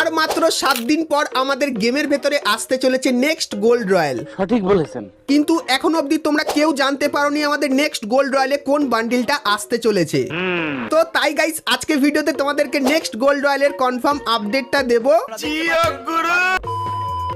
আর মাত্র 7 দিন পর আমাদের গেমের ভেতরে আসতে চলেছে নেক্সট গোল্ড রয়্যাল। সঠিক বলেছেন। কিন্তু এখন অবধি তোমরা কেউ জানতে পারোনি আমাদের নেক্সট গোল্ড রয়্যালে কোন বান্ডিলটা আসতে চলেছে। তো তাই গাইস আজকে ভিডিওতে তোমাদেরকে নেক্সট গোল্ড রয়্যালের কনফার্ম আপডেটটা দেবো।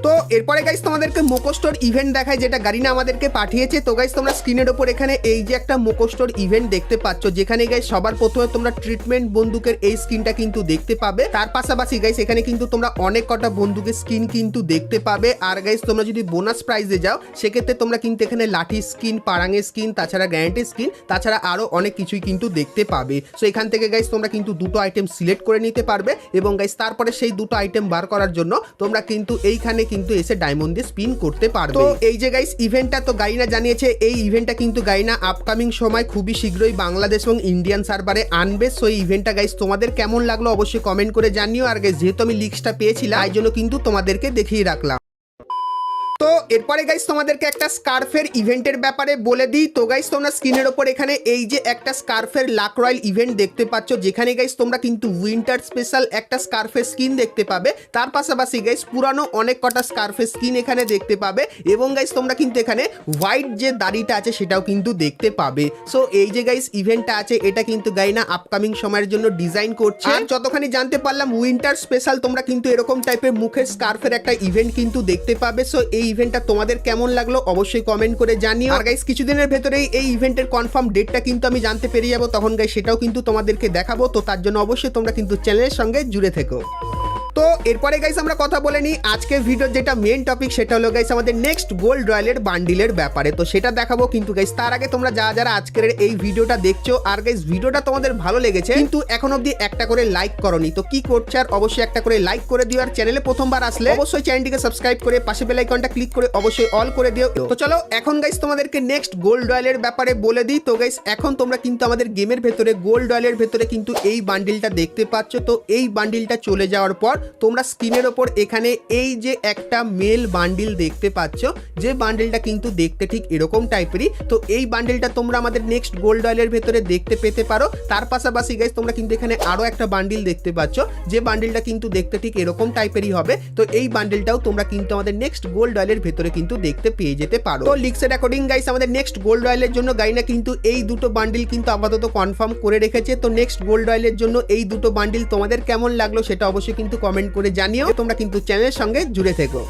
তো এরপরে গাইস তোমাদেরকে মোকোস্টোর ইভেন্ট দেখায়, যেটা গারিনা আমাদেরকে পাঠিয়েছে। তো গাইস তোমরা স্ক্রিনের ওপর এখানে এই যে একটা মোকোস্টোর ইভেন্ট দেখতে পাচ্ছ, যেখানে গাইস সবার প্রথমে তোমরা ট্রিটমেন্ট বন্দুকের এই স্কিনটা কিন্তু দেখতে পাবে। তার পাশাপাশি গাইস এখানে কিন্তু তোমরা অনেক কটা বন্দুকের স্কিন কিন্তু দেখতে পাবে। আর গাইস তোমরা যদি বোনাস প্রাইজে যাও সেক্ষেত্রে তোমরা কিন্তু এখানে লাঠি স্কিন, পারাঙের স্কিন, তাছাড়া গ্যারান্টি স্কিন, তাছাড়া আরো অনেক কিছুই কিন্তু দেখতে পাবে। সো এখান থেকে গাইস তোমরা কিন্তু দুটো আইটেম সিলেক্ট করে নিতে পারবে এবং গাইস তারপরে সেই দুটো আইটেম বার করার জন্য তোমরা কিন্তু এইখানে কিন্তু এসে ডায়মন্ড দিয়ে স্পিন করতে পারবে। তো এই যে গাইস ইভেন্টটা তো গাইনা জানিয়েছে, এই ইভেন্টটা কিন্তু গাইনা আপকামিং সময় খুবই শীঘ্রই বাংলাদেশ এবং ইন্ডিয়ান সার্ভারে আনবে। সো এই ইভেন্টটা গাইস তোমাদের কেমন লাগলো অবশ্যই কমেন্ট করে জানিও। আর গাইস যেহেতু আমি লিস্টটা পেয়েছিলাম তাই জন্য কিন্তু তোমাদেরকে দেখিয়ে রাখলাম। তো এরপরে গাইস তোমাদেরকে একটা স্কার্ফের ইভেন্টের ব্যাপারে বলে দিই। তো গাইস তোমরা স্ক্রিনের ওপর এখানে এই যে একটা স্কার্ফের লাক রয়্যাল ইভেন্ট দেখতে পাচ্ছ, যেখানে গাইস তোমরা কিন্তু উইন্টার স্পেশাল একটা স্কার্ফের স্কিন দেখতে পাবে। তার পাশাপাশি গাইস পুরানো অনেক কটা স্কার্ফের স্কিন এখানে দেখতে পাবে এবং গাইস তোমরা কিন্তু এখানে হোয়াইট যে দাড়িটা আছে সেটাও কিন্তু দেখতে পাবে। সো এই যে গাইস ইভেন্টটা আছে এটা কিন্তু গাইনা আপকামিং সময়ের জন্য ডিজাইন করছে। আর যতখানি জানতে পারলাম উইন্টার স্পেশাল তোমরা কিন্তু এরকম টাইপের মুখের স্কার্ফের একটা ইভেন্ট কিন্তু দেখতে পাবে। সো এই ইভেন্টটা তোমাদের কেমন লাগলো অবশ্যই কমেন্ট করে জানিও। আর গাইস কিছুদিনের ভেতরেই এই ইভেন্টের কনফার্ম ডেটটা কিন্তু আমি জানতে পেরে যাবো, তখন গাইস সেটাও কিন্তু তোমাদেরকে দেখাবো। তো তার জন্য অবশ্যই তোমরা কিন্তু চ্যানেলের সঙ্গে জুড়ে থেকো। তো এরপরে গাইস আমরা কথা বলে নিই আজকের ভিডিওর যেটা মেন টপিক, সেটা হলো গাইস আমাদের নেক্সট গোল্ড রয়্যালের বান্ডিলের ব্যাপারে। তো সেটা দেখাবো, কিন্তু গাইস তার আগে তোমরা যারা আজকের এই ভিডিওটা দেখছো আর গাইস ভিডিওটা তোমাদের ভালো লেগেছে কিন্তু এখন অবধি একটা করে লাইক করোনি, তো কি করছো? আর অবশ্যই একটা করে লাইক করে দিও। আর চ্যানেলে প্রথমবার আসলে অবশ্যই চ্যানেলটিকে সাবস্ক্রাইব করে পাশে বেল আইকনটা ক্লিক করে অবশ্যই অল করে দিও। তো চলো এখন গাইস তোমাদেরকে নেক্সট গোল্ড রয়্যালের ব্যাপারে বলে দিই। তো গাইস এখন তোমরা কিন্তু আমাদের গেমের ভেতরে গোল্ড রয়্যালের ভেতরে কিন্তু এই বান্ডিলটা দেখতে পাচ্ছ। তো এই বান্ডিলটা চলে যাওয়ার পর তোমরা স্ক্রিনের ওপর এখানে এই যে একটা মেল বান্ডিল দেখতে পাচ্ছ, যে বান্ডিলটা কিন্তু দেখতে ঠিক এরকম টাইপেরই। তো এই বান্ডিলটা তোমরা আমাদের নেক্সট গোল্ড রয়্যালের ভেতরে দেখতে পেতে পারো। তার পাশাপাশি গাইস তোমরা কিন্তু এখানে আরো একটা বান্ডিল দেখতে পাচ্ছ, যে বান্ডিলটা কিন্তু দেখতে ঠিক এরকম টাইপেরই হবে। তো এই বান্ডিলটাও তোমরা কিন্তু আমাদের নেক্সট গোল্ড রয়্যালের ভেতরে কিন্তু দেখতে পেয়ে যেতে পারো। তো লিক্সের অ্যাকর্ডিং গাইস আমাদের নেক্সট গোল্ড রয়্যালের জন্য গাইনা কিন্তু এই দুটো বান্ডিল কিন্তু আপাতত কনফার্ম করে রেখেছে। তো নেক্সট গোল্ড রয়্যালের জন্য এই দুটো বান্ডিল তোমাদের কেমন লাগলো সেটা অবশ্যই কিন্তু কমেন্ট করে জানিও। তোমরা কিন্তু চ্যানেলের সঙ্গে জুড়ে থেকো।